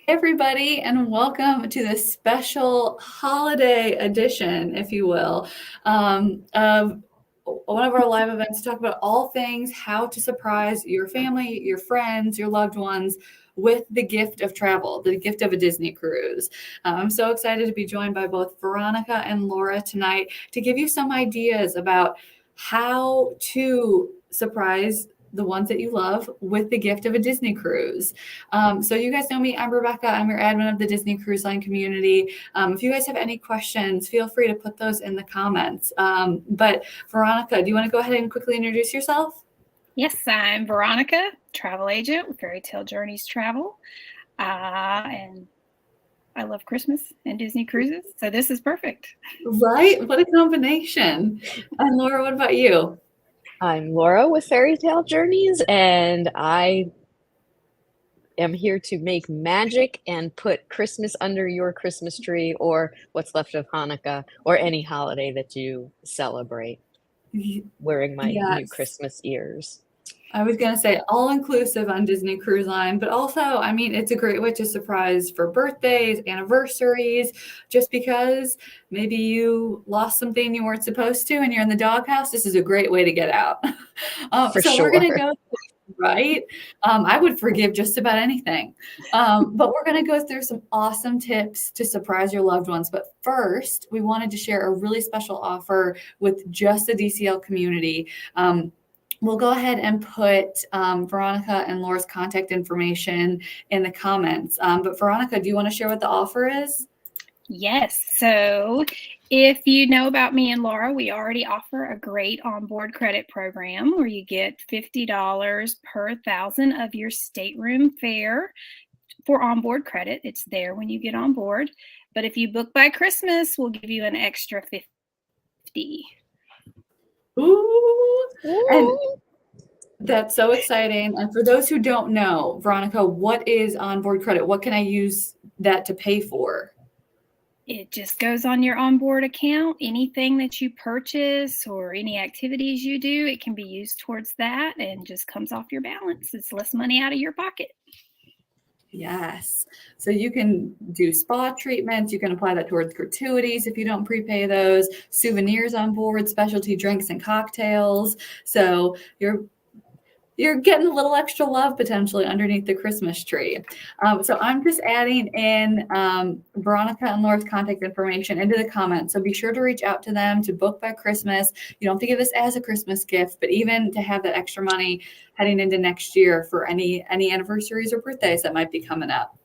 Everybody, and welcome to the special holiday edition, if you will, of one of our live events to talk about all things how to surprise your family, your friends, your loved ones with the gift of travel, the gift of a Disney cruise. I'm so excited to be joined by both Veronica and Laura tonight to give you some ideas about how to surprise the ones that you love with the gift of a Disney cruise. So you guys know me, I'm Rebecca. I'm your admin of the Disney Cruise Line community. If you guys have any questions, feel free to put those in the comments. But Veronica, do you want to go ahead and quickly introduce yourself? Yes, I'm Veronica, travel agent with Fairytale Journeys Travel. And I love Christmas and Disney cruises, so this is perfect. Right? What a combination. And Laura, what about you? I'm Laura with Fairytale Journeys, and I am here to make magic and put Christmas under your Christmas tree or what's left of Hanukkah or any holiday that you celebrate. Wearing my new Christmas ears. I was going to say all inclusive on Disney Cruise Line, but also, I mean, it's a great way to surprise for birthdays, anniversaries, just because maybe you lost something you weren't supposed to and you're in the doghouse. This is a great way to get out. For so sure. We're going to go, right? I would forgive just about anything. But we're going to go through some awesome tips to surprise your loved ones. But first, we wanted to share a really special offer with just the DCL community. We'll go ahead and put Veronica and Laura's contact information in the comments. But Veronica, do you want to share what the offer is? Yes. So if you know about me and Laura, we already offer a great onboard credit program where you get $50 per 1,000 of your stateroom fare for onboard credit. It's there when you get on board. But if you book by Christmas, we'll give you an extra $50. Ooh. And that's so exciting. And for those who don't know, Veronica, what is onboard credit? What can I use that to pay for? It just goes on your onboard account. Anything that you purchase or any activities you do, it can be used towards that and just comes off your balance. It's less money out of your pocket. Yes. So you can do spa treatments. You can apply that towards gratuities if you don't prepay those, souvenirs on board, specialty drinks and cocktails. So you're getting a little extra love potentially underneath the Christmas tree. So I'm just adding in Veronica and Laura's contact information into the comments. So be sure to reach out to them to book by Christmas. You don't have to give this as a Christmas gift, but even to have that extra money heading into next year for any anniversaries or birthdays that might be coming up.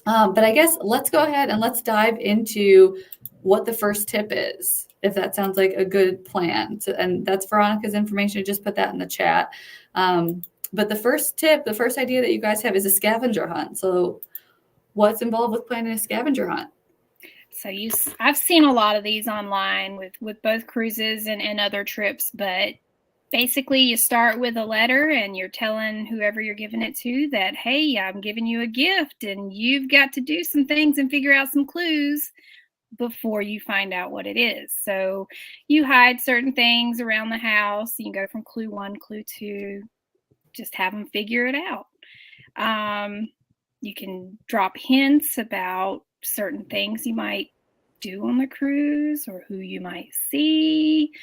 But I guess let's go ahead and let's dive into what the first tip is, if that sounds like a good plan. So, and that's Veronica's information. Just put that in the chat. But the first tip, the first idea that you guys have is a scavenger hunt. So what's involved with planning a scavenger hunt? So I've seen a lot of these online with both cruises and other trips, but basically you start with a letter and you're telling whoever you're giving it to that, hey, I'm giving you a gift and you've got to do some things and figure out some clues before you find out what it is. So you hide certain things around the house. You can go from clue 1, clue 2, just have them figure it out. You can drop hints about certain things you might do on the cruise or who you might see.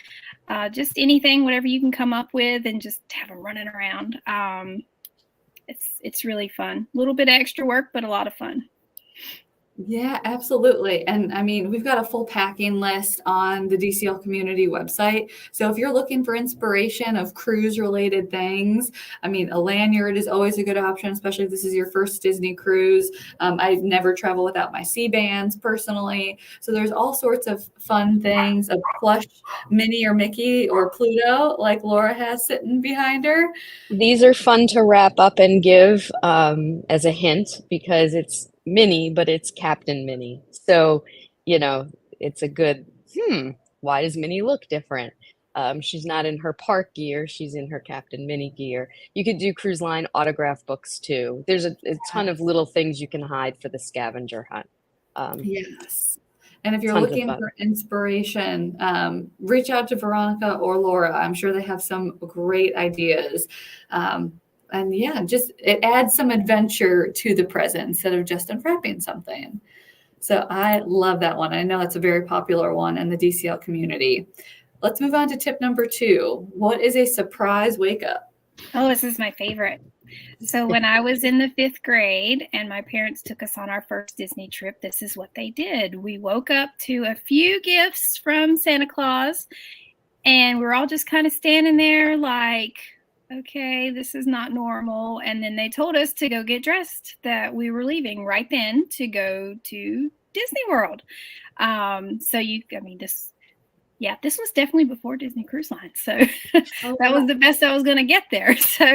Just anything, whatever you can come up with, and just have them running around. It's really fun. A little bit of extra work, but a lot of fun. Yeah, absolutely. And I mean, we've got a full packing list on the DCL community website. So if you're looking for inspiration of cruise related things, I mean, a lanyard is always a good option, especially if this is your first Disney cruise. I never travel without my C bands personally. So there's all sorts of fun things, a plush Minnie or Mickey or Pluto like Laura has sitting behind her. These are fun to wrap up and give as a hint because it's Minnie, but it's Captain Minnie. So, it's a good, why does Minnie look different? She's not in her park gear. She's in her Captain Minnie gear. You could do cruise line autograph books too. There's a ton of little things you can hide for the scavenger hunt. Yes. And if you're looking for inspiration, reach out to Veronica or Laura. I'm sure they have some great ideas. And yeah, just it adds some adventure to the present instead of just unwrapping something. So I love that one. I know it's a very popular one in the DCL community. Let's move on to tip number 2. What is a surprise wake up? Oh, this is my favorite. So when I was in the 5th grade and my parents took us on our first Disney trip, this is what they did. We woke up to a few gifts from Santa Claus, and we're all just kind of standing there like, okay, this is not normal. And then they told us to go get dressed, that we were leaving right then to go to Disney World. This was definitely before Disney Cruise Line. So that was the best I was going to get there. So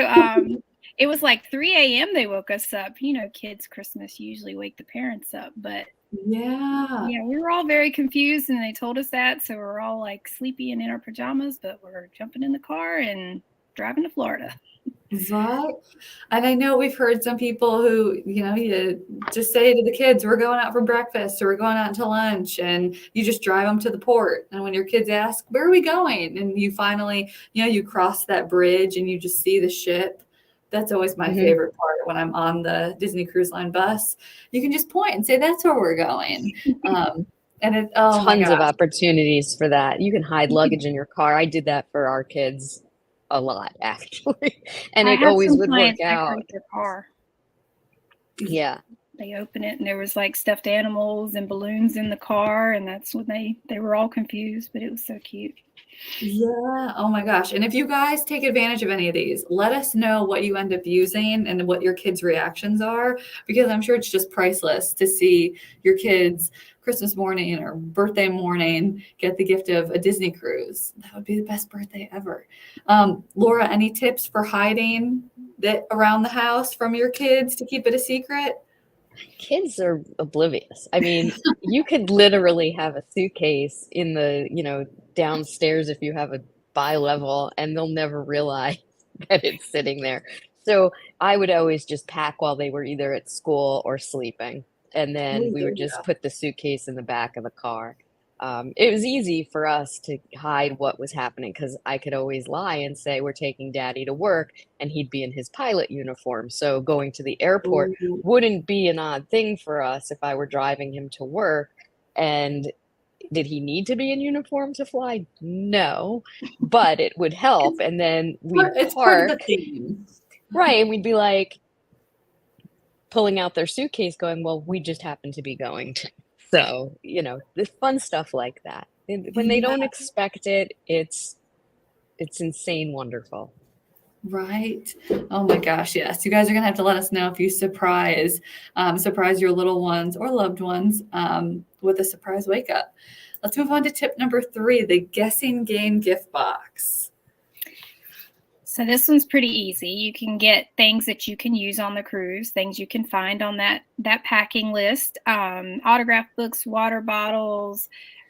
it was like 3 a.m. they woke us up. You know, kids' Christmas usually wake the parents up. But yeah, we were all very confused, and they told us that. So we're all like sleepy and in our pajamas, but we're jumping in the car and driving to Florida. Right. And I know we've heard some people who, you just say to the kids, we're going out for breakfast or we're going out to lunch, and you just drive them to the port. And when your kids ask, where are we going? And you finally, you cross that bridge and you just see the ship. That's always my favorite part when I'm on the Disney Cruise Line bus. You can just point and say, that's where we're going. And it's tons of opportunities for that. You can hide luggage in your car. I did that for our kids a lot, actually. And it always would work out. Their car. Yeah. They open it and there was like stuffed animals and balloons in the car, and that's when they were all confused, but it was so cute. Yeah. Oh my gosh. And if you guys take advantage of any of these, let us know what you end up using and what your kids' reactions are, because I'm sure it's just priceless to see your kids Christmas morning or birthday morning get the gift of a Disney cruise. That would be the best birthday ever. Laura, any tips for hiding that around the house from your kids to keep it a secret? Kids are oblivious. I mean, you could literally have a suitcase in the, downstairs if you have a bi-level, and they'll never realize that it's sitting there. So I would always just pack while they were either at school or sleeping. And then we would just put the suitcase in the back of the car. It was easy for us to hide what was happening because I could always lie and say, we're taking daddy to work, and he'd be in his pilot uniform. So going to the airport wouldn't be an odd thing for us if I were driving him to work. And did he need to be in uniform to fly? No, but it would help. And then we'd park. Right. And we'd be like pulling out their suitcase going, well, we just happen to be going to. So, the fun stuff like that. When they don't expect it, it's insane wonderful. Right. Oh my gosh, yes. You guys are going to have to let us know if you surprise your little ones or loved ones with a surprise wake up. Let's move on to tip number 3, the guessing game gift box. So this one's pretty easy. You can get things that you can use on the cruise, things you can find on that packing list, autograph books, water bottles,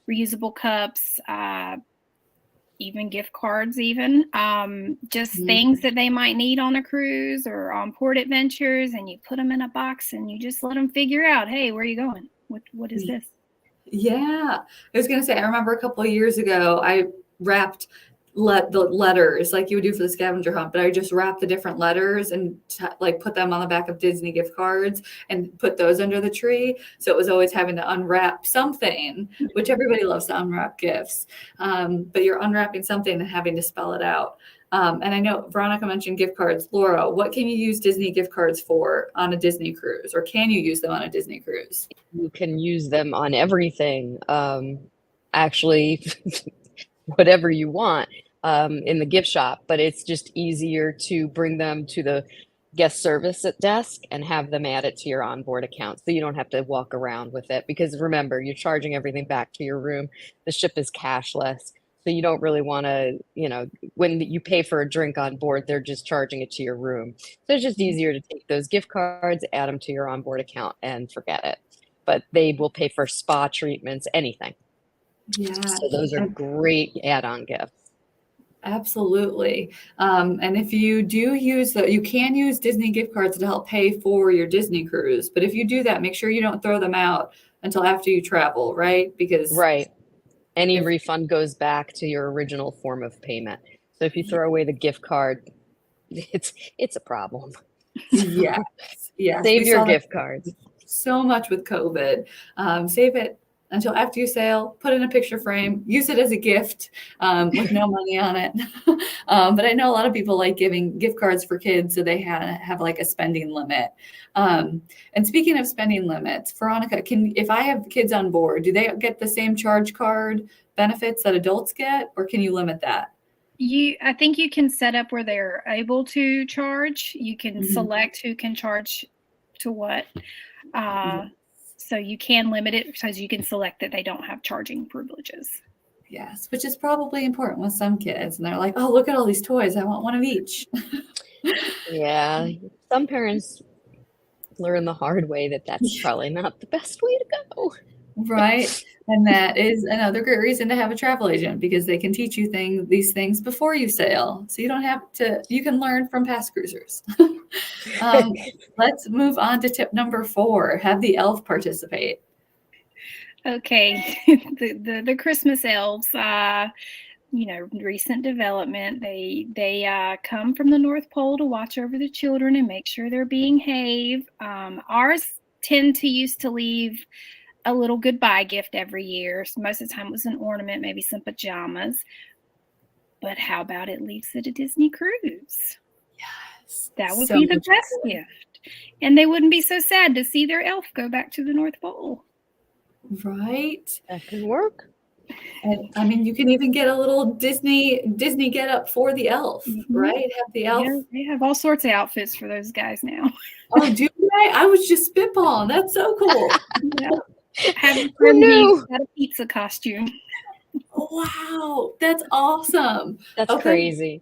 reusable cups, even gift cards, just things that they might need on a cruise or on port adventures, and you put them in a box and you just let them figure out, hey, where are you going? What is this? Yeah. I was going to say, I remember a couple of years ago, I wrapped the letters like you would do for the scavenger hunt, but I just wrap the different letters and put them on the back of Disney gift cards and put those under the tree. So it was always having to unwrap something, which everybody loves to unwrap gifts. But you're unwrapping something and having to spell it out. And I know Veronica mentioned gift cards. Laura, what can you use Disney gift cards for on a Disney cruise, or can you use them on a Disney cruise? You can use them on everything. Actually, whatever you want in the gift shop, but it's just easier to bring them to the guest service at desk and have them add it to your onboard account, so you don't have to walk around with it, because remember, you're charging everything back to your room. The ship is cashless, so you don't really want to, when you pay for a drink on board, they're just charging it to your room. So it's just easier to take those gift cards, add them to your onboard account, and forget it. But they will pay for spa treatments, anything. Yeah. So those are great add-on gifts. Absolutely. And if you do use you can use Disney gift cards to help pay for your Disney cruise. But if you do that, make sure you don't throw them out until after you travel, right? Because any refund goes back to your original form of payment. So if you throw away the gift card, it's a problem. Yes. Yes. Save We your saw that gift cards. so much with COVID. Save it until after you sail, put in a picture frame, use it as a gift with no money on it. But I know a lot of people like giving gift cards for kids, so they have like a spending limit. And speaking of spending limits, Veronica, if I have kids on board, do they get the same charge card benefits that adults get, or can you limit that? I think you can set up where they're able to charge. You can Mhm. select who can charge to what. So you can limit it because you can select that they don't have charging privileges. Yes, which is probably important with some kids. And they're like, oh, look at all these toys. I want one of each. Yeah, some parents learn the hard way that that's probably not the best way to go. Right. And that is another great reason to have a travel agent, because they can teach you these things before you sail. So you don't have to, you can learn from past cruisers. Let's move on to tip number 4. Have the elf participate. Okay, the Christmas elves, recent development. They come from the North Pole to watch over the children and make sure they're being behaved. Ours tend to used to leave a little goodbye gift every year. So most of the time it was an ornament, maybe some pajamas. But how about it leaves at a Disney cruise? Yes. That would So be the much best fun. gift. And they wouldn't be so sad to see their elf go back to the North Pole. Right. That can work. And I mean, you can even get a little Disney get up for the elf, right? Have the elf. Yeah, they have all sorts of outfits for those guys now. Oh, do they? I was just spitballing. That's so cool. Yeah. Have a Who friend knew? who's got a pizza costume. Wow, that's awesome. That's Okay. crazy.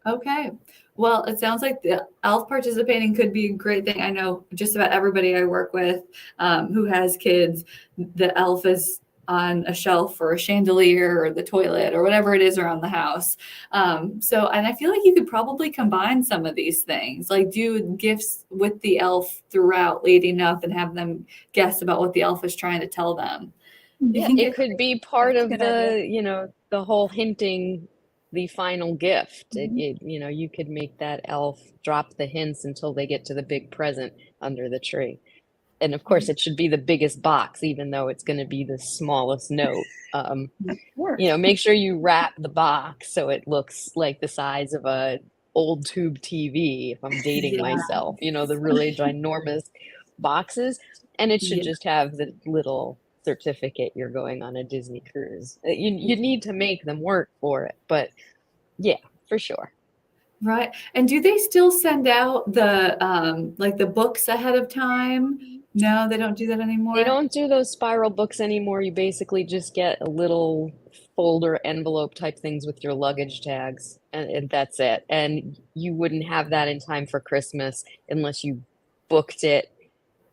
Okay. Well, it sounds like the elf participating could be a great thing. I know just about everybody I work with who has kids, the elf is on a shelf or a chandelier or the toilet or whatever it is around the house. And I feel like you could probably combine some of these things, like do gifts with the elf throughout leading up and have them guess about what the elf is trying to tell them. Yeah, it could be part That's a of good idea. the whole hinting the final gift. Mhm. You could make that elf drop the hints until they get to the big present under the tree. And of course, it should be the biggest box, even though it's going to be the smallest note. Sure. Make sure you wrap the box so it looks like the size of a old tube TV, if I'm dating Yeah. myself, the really ginormous boxes. And it should Yeah. just have the little certificate you're going on a Disney cruise. You need to make them work for it, but yeah, for sure. Right. And do they still send out the books ahead of time? No, they don't do that anymore. They don't do those spiral books anymore. You basically just get a little folder envelope type things with your luggage tags, and that's it. And you wouldn't have that in time for Christmas unless you booked it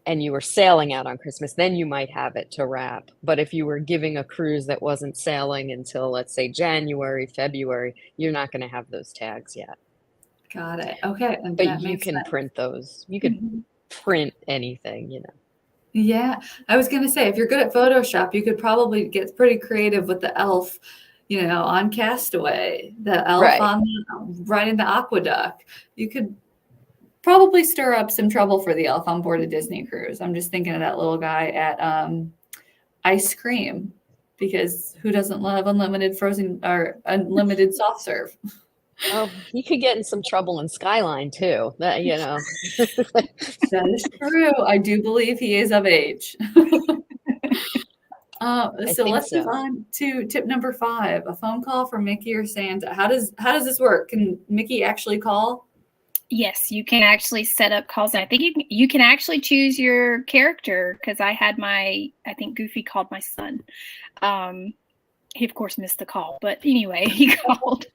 and you were sailing out on Christmas. Then you might have it to wrap. But if you were giving a cruise that wasn't sailing until, let's say, January, February, you're not going to have those tags yet. Got it. Okay. And But that you makes can sense. print those. You could Mhm. print anything, Yeah. I was going to say, if you're good at Photoshop, you could probably get pretty creative with the elf, on Castaway, the elf Right. on riding the aqueduct. You could probably stir up some trouble for the elf on board a Disney cruise. I'm just thinking of that little guy at ice cream, because who doesn't love unlimited frozen or unlimited soft serve? Oh, you could get in some trouble in Skyline too. That. That is true. I do believe he is of age. I So think let's move so. on to tip number 5, a phone call from Mickey or Santa. How does this work? Can Mickey actually call? Yes, you can actually set up calls. And I think you can actually choose your character, because I think Goofy called my son. He of course missed the call, but anyway, he called.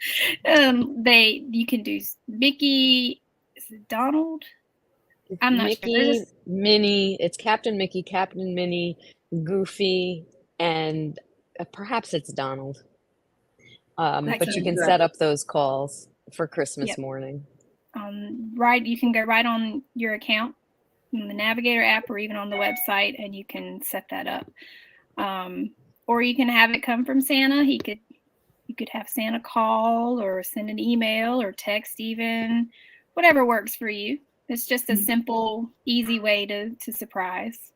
You can do Mickey. Is it Donald? I'm not Mickey, sure. Minnie. It's Captain Mickey, Captain Minnie, Goofy, and perhaps it's Donald. But you can set up those calls for Christmas morning. Right, you can go right on your account in the Navigator app or even on the website, and you can set that up. Or you can have it come from Santa. You could have Santa call or send an email or text even. whatever works for you. It's just a simple, easy way to surprise.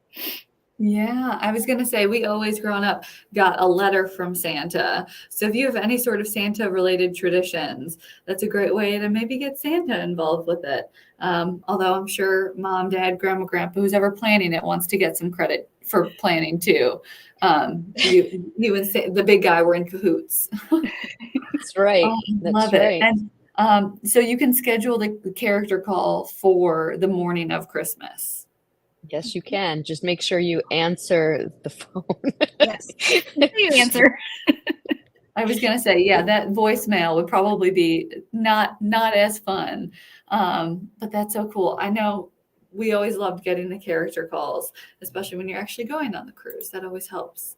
Yeah, I was going to say, we always growing up got a letter from Santa. So if you have any sort of Santa related traditions, that's a great way to maybe get Santa involved with it. Although I'm sure mom, dad, grandma, grandpa, who's ever planning it wants to get some credit for planning too. You and the big guy were in cahoots. That's right. Oh, That's love it. right. And so you can schedule the character call for the morning of Christmas. Yes, you can. Just make sure you answer the phone. Yes, you answer. I was gonna say, yeah, that voicemail would probably be not as fun, but that's so cool. I know we always loved getting the character calls, especially when you're actually going on the cruise. That always helps.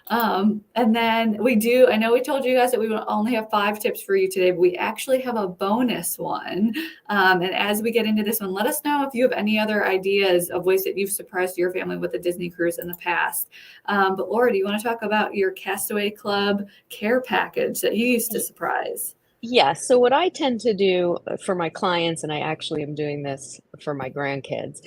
And then I know we told you guys that we would only have 5 tips for you today, but we actually have a bonus one. And as we get into this one, let us know if you have any other ideas of ways that you've surprised your family with a Disney cruise in the past. But Laura, do you want to talk about your Castaway Club care package that you used to surprise? Yeah, so what I tend to do for my clients, and I actually am doing this for my grandkids,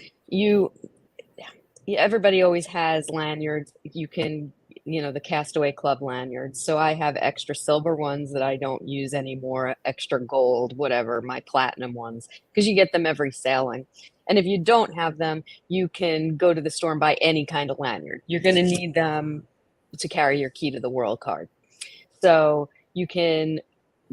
everybody always has lanyards. You can, the Castaway Club lanyards. So I have extra silver ones that I don't use anymore, extra gold, whatever, my platinum ones, because you get them every sailing. And if you don't have them, you can go to the store and buy any kind of lanyard. You're going to need them to carry your key to the world card. So you can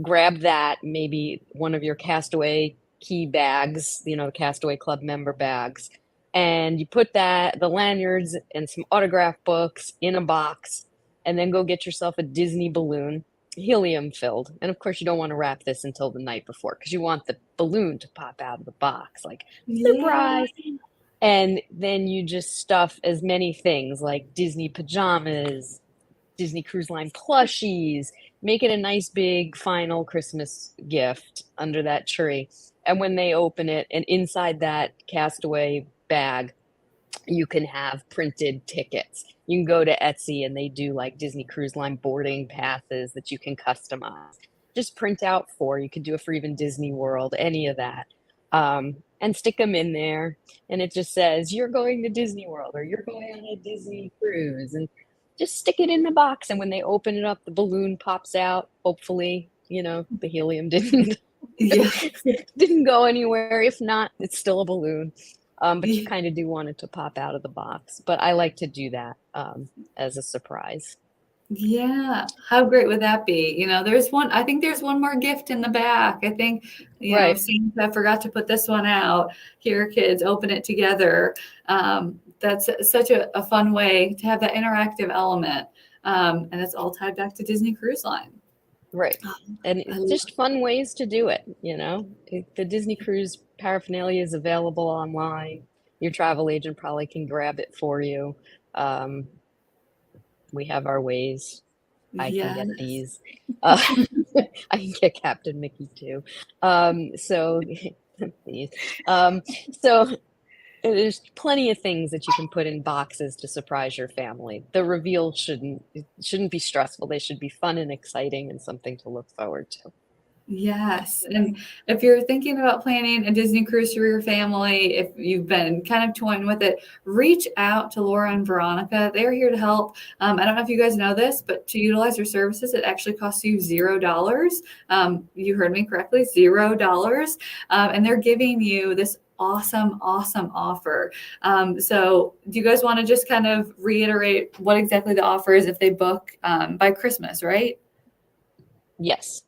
grab that, maybe one of your Castaway key bags, the Castaway Club member bags, and you put the lanyards and some autograph books in a box, and then go get yourself a Disney balloon, helium filled. And of course, you don't want to wrap this until the night before because you want the balloon to pop out of the box, like surprise. Yeah. And then you just stuff as many things like Disney pajamas, Disney Cruise Line plushies, make it a nice big final Christmas gift under that tree. And when they open it, and inside that Castaway bag, you can have printed tickets. You can go to Etsy and they do like Disney Cruise Line boarding passes that you can customize. Just print out you could do it for even Disney World, any of that. And stick them in there. And it just says, you're going to Disney World or you're going on a Disney cruise. And just stick it in the box. And when they open it up, the balloon pops out. Hopefully, the helium didn't go anywhere. If not, it's still a balloon. But you kind of do want it to pop out of the box. But I like to do that as a surprise. Yeah. How great would that be? I think there's one more gift in the back. I think, right. Santa forgot to put this one out. Here, kids, open it together. That's such a fun way to have that interactive element. And it's all tied back to Disney Cruise Line. Right. And just fun ways to do it, The Disney Cruise paraphernalia is available online. Your travel agent probably can grab it for you. We have our ways. I can get these. I can get Captain Mickey too. So there's plenty of things that you can put in boxes to surprise your family. The reveal shouldn't be stressful. They should be fun and exciting and something to look forward to. Yes. And if you're thinking about planning a Disney cruise for your family, if you've been kind of toying with it, reach out to Laura and Veronica. They're here to help. I don't know if you guys know this, but to utilize their services, it actually costs you $0. You heard me correctly, $0. And they're giving you this awesome offer. So do you guys want to just kind of reiterate what exactly the offer is if they book by Christmas, right? Yes.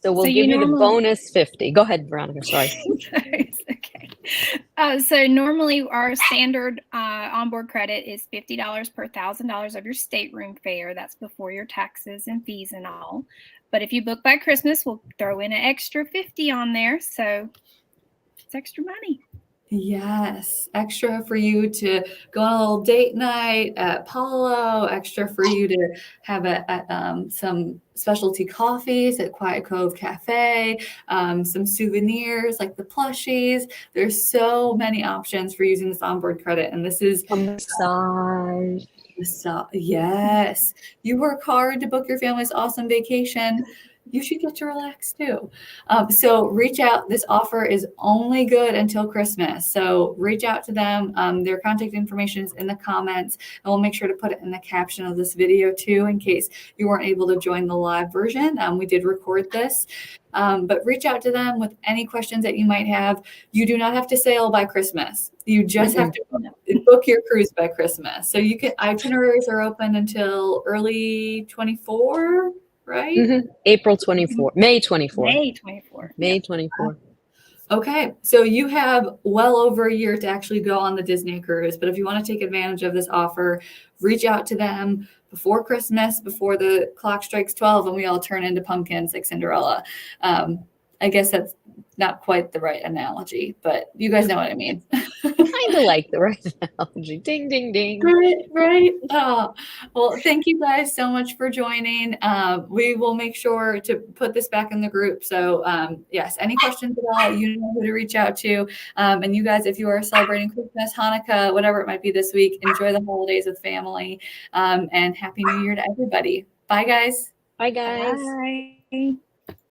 So we'll give you the bonus 50. Go ahead, Veronica. Sorry. Okay. So normally our standard onboard credit is $50 per $1,000 of your stateroom fare. That's before your taxes and fees and all. But if you book by Christmas, we'll throw in an extra 50 on there. So it's extra money. Yes, extra for you to go on a little date night at Palo, extra for you to have some specialty coffees at Quiet Cove Cafe, some souvenirs like the plushies. There's so many options for using this onboard credit, and this is a massage. Yes, you work hard to book your family's awesome vacation. you should get to relax too. So reach out. This offer is only good until Christmas. So reach out to them. Their contact information is in the comments, and we'll make sure to put it in the caption of this video too, in case you weren't able to join the live version. We did record this. But reach out to them with any questions that you might have. You do not have to sail by Christmas. You just have to book your cruise by Christmas. So you can, itineraries are open until early 24, right? Mm-hmm. April 24, May 24. May 24. May 24. Okay, so you have well over a year to actually go on the Disney cruise. But if you want to take advantage of this offer, reach out to them before Christmas, before the clock strikes 12 and we all turn into pumpkins like Cinderella. I guess that's not quite the right analogy, but you guys know what I mean. Kind of like the right analogy. Ding, ding, ding. Right. Well, thank you guys so much for joining. We will make sure to put this back in the group. So yes, any questions at all, you know who to reach out to. And you guys, if you are celebrating Christmas, Hanukkah, whatever it might be this week, enjoy the holidays with family, and Happy New Year to everybody. Bye, guys. Bye, guys. Bye.